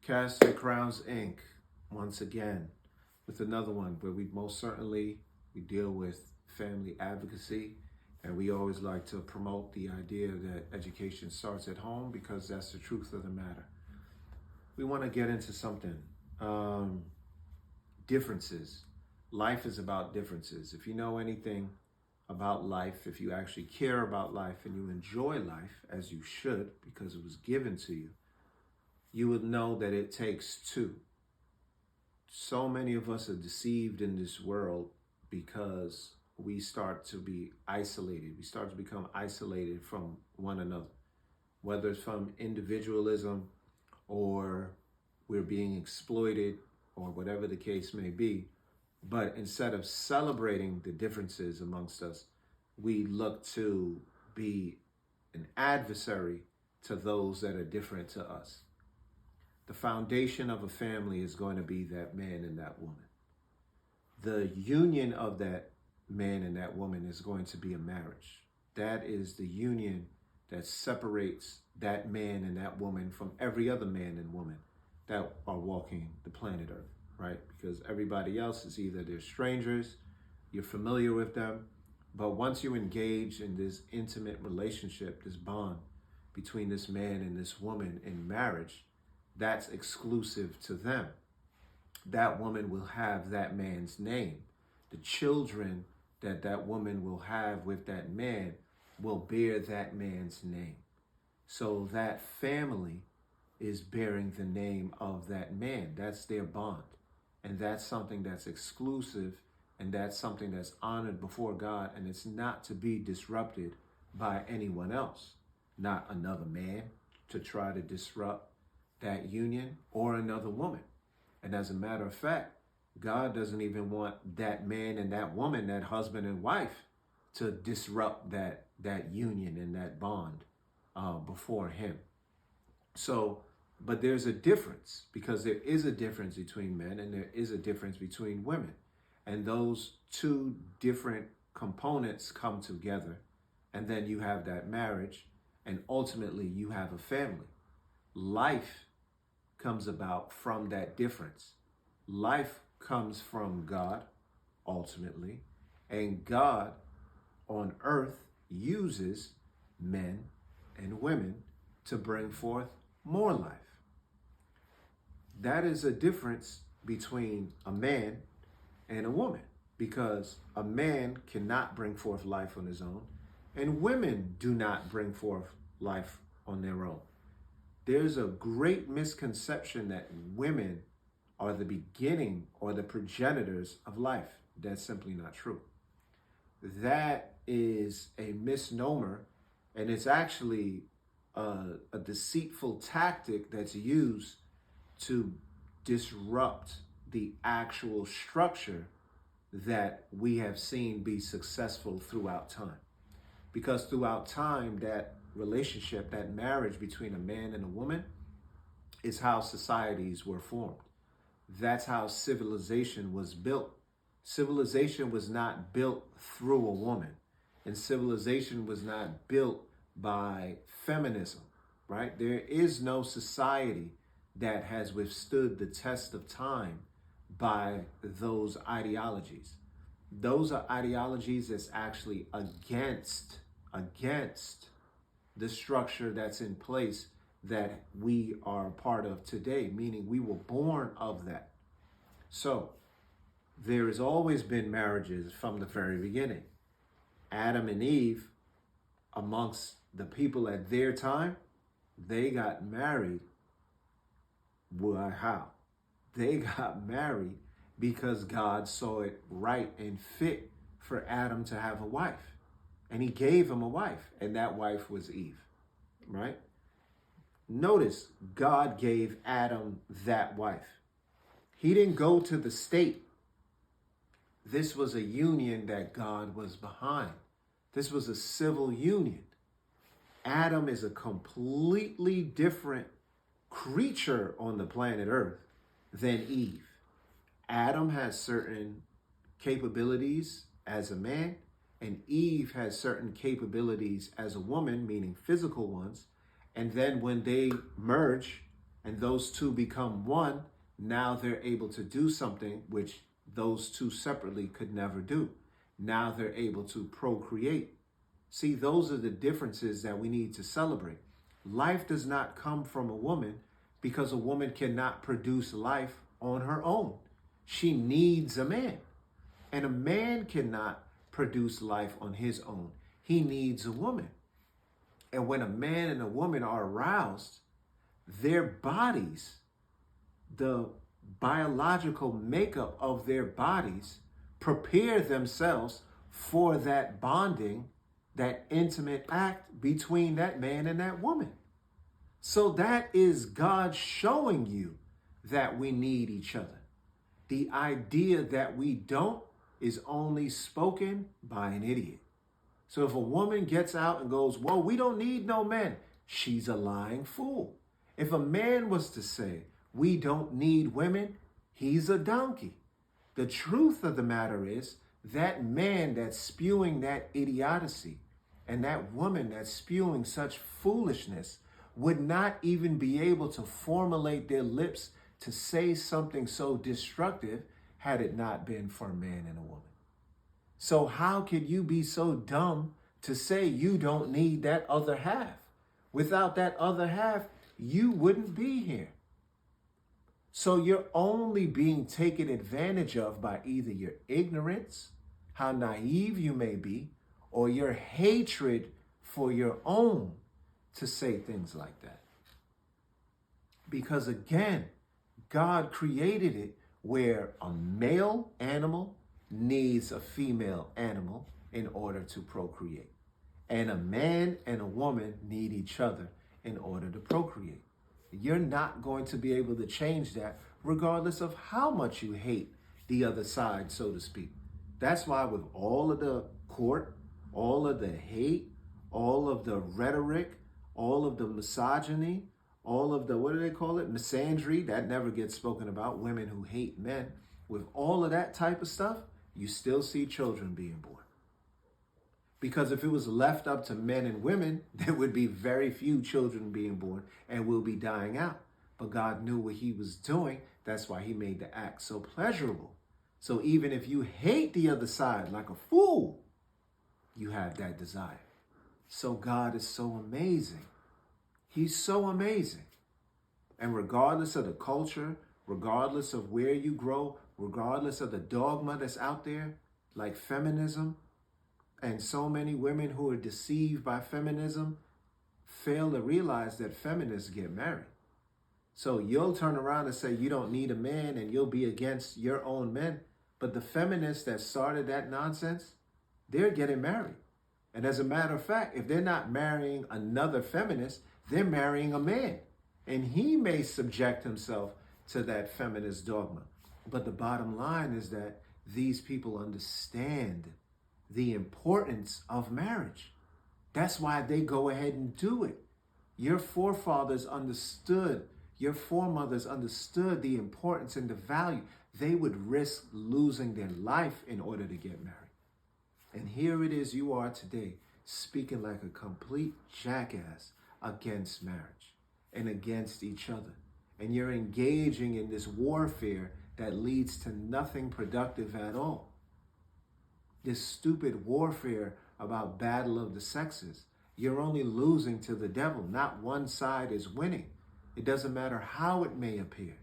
Casting Crowns Inc. once again with another one where we deal with family advocacy, and we always like to promote the idea that education starts at home because that's the truth of the matter. We want to get into something. Differences. Life is about differences. If you know anything about life, if you actually care about life and you enjoy life as you should because it was given to you, you would know that it takes two. So many of us are deceived in this world because we start to be isolated. We start to become isolated from one another, whether it's from individualism or we're being exploited or whatever the case may be. But instead of celebrating the differences amongst us, we look to be an adversary to those that are different to us. The foundation of a family is going to be that man and that woman. The union of that man and that woman is going to be a marriage. That is the union that separates that man and that woman from every other man and woman that are walking the planet Earth, right? Because everybody else is either they're strangers, you're familiar with them, but once you engage in this intimate relationship, this bond between this man and this woman in marriage, that's exclusive to them. That woman will have that man's name. The children that that woman will have with that man will bear that man's name. So that family is bearing the name of that man. That's their bond. And that's something that's exclusive, and that's something that's honored before God, and it's not to be disrupted by anyone else. Not another man to try to disrupt that union or another woman. And as a matter of fact, God doesn't even want that man and that woman, that husband and wife, to disrupt that union and that bond before him. So, but there's a difference, because there is a difference between men and there is a difference between women. And those two different components come together, and then you have that marriage, and ultimately you have a family. Life comes about from that difference. Life comes from God, ultimately, and God on earth uses men and women to bring forth more life. That is a difference between a man and a woman, because a man cannot bring forth life on his own, and women do not bring forth life on their own. There's a great misconception that women are the beginning or the progenitors of life. That's simply not true. That is a misnomer, and it's actually a deceitful tactic that's used to disrupt the actual structure that we have seen be successful throughout time. Because throughout time, that relationship, that marriage between a man and a woman, is how societies were formed. That's how civilization was built. Civilization was not built through a woman, and civilization was not built by feminism, right? There is no society that has withstood the test of time by those ideologies. Those are ideologies that's actually against the structure that's in place that we are a part of today, meaning we were born of that. So there has always been marriages from the very beginning. Adam and Eve, amongst the people at their time, they got married. Well, how? They got married because God saw it right and fit for Adam to have a wife. And he gave him a wife, and that wife was Eve, right? Notice, God gave Adam that wife. He didn't go to the state. This was a union that God was behind. This was a civil union. Adam is a completely different creature on the planet Earth than Eve. Adam has certain capabilities as a man, and Eve has certain capabilities as a woman, meaning physical ones. And then when they merge, and those two become one, now they're able to do something which those two separately could never do. Now they're able to procreate. See, those are the differences that we need to celebrate. Life does not come from a woman because a woman cannot produce life on her own. She needs a man. And a man cannot produce life on his own. He needs a woman. And when a man and a woman are aroused, their bodies, the biological makeup of their bodies, prepare themselves for that bonding, that intimate act between that man and that woman. So that is God showing you that we need each other. The idea that we don't is only spoken by an idiot. So if a woman gets out and goes, well, we don't need no men, she's a lying fool. If a man was to say, we don't need women, he's a donkey. The truth of the matter is that man that's spewing that idiocy and that woman that's spewing such foolishness would not even be able to formulate their lips to say something so destructive had it not been for a man and a woman. So how could you be so dumb to say you don't need that other half? Without that other half, you wouldn't be here. So you're only being taken advantage of by either your ignorance, how naive you may be, or your hatred for your own to say things like that. Because again, God created it where a male animal needs a female animal in order to procreate. And a man and a woman need each other in order to procreate. You're not going to be able to change that regardless of how much you hate the other side, so to speak. That's why with all of the court, all of the hate, all of the rhetoric, all of the misogyny, all of the, what do they call it? Misandry, that never gets spoken about, women who hate men. With all of that type of stuff, you still see children being born. Because if it was left up to men and women, there would be very few children being born and will be dying out. But God knew what he was doing. That's why he made the act so pleasurable. So even if you hate the other side like a fool, you have that desire. So God is so amazing. He's so amazing. And regardless of the culture, regardless of where you grow, regardless of the dogma that's out there, like feminism, and so many women who are deceived by feminism fail to realize that feminists get married. So you'll turn around and say you don't need a man and you'll be against your own men. But the feminists that started that nonsense, they're getting married. And as a matter of fact, if they're not marrying another feminist, they're marrying a man. And he may subject himself to that feminist dogma. But the bottom line is that these people understand the importance of marriage. That's why they go ahead and do it. Your forefathers understood, your foremothers understood the importance and the value. They would risk losing their life in order to get married. And here it is, you are today speaking like a complete jackass against marriage and against each other. And you're engaging in this warfare that leads to nothing productive at all. This stupid warfare about battle of the sexes. You're only losing to the devil. Not one side is winning. It doesn't matter how it may appear,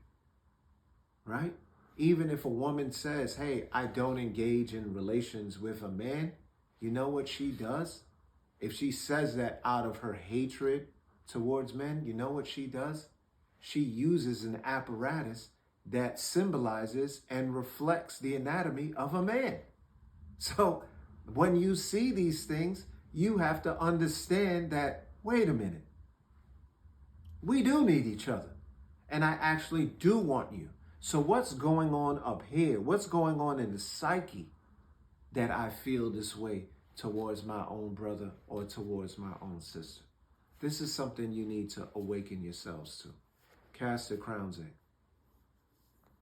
right? Even if a woman says, hey, I don't engage in relations with a man, you know what she does? If she says that out of her hatred towards men, you know what she does? She uses an apparatus that symbolizes and reflects the anatomy of a man. So when you see these things, you have to understand that, wait a minute, we do need each other. And I actually do want you. So what's going on up here? What's going on in the psyche that I feel this way towards my own brother or towards my own sister? This is something you need to awaken yourselves to. Cast the crowns in.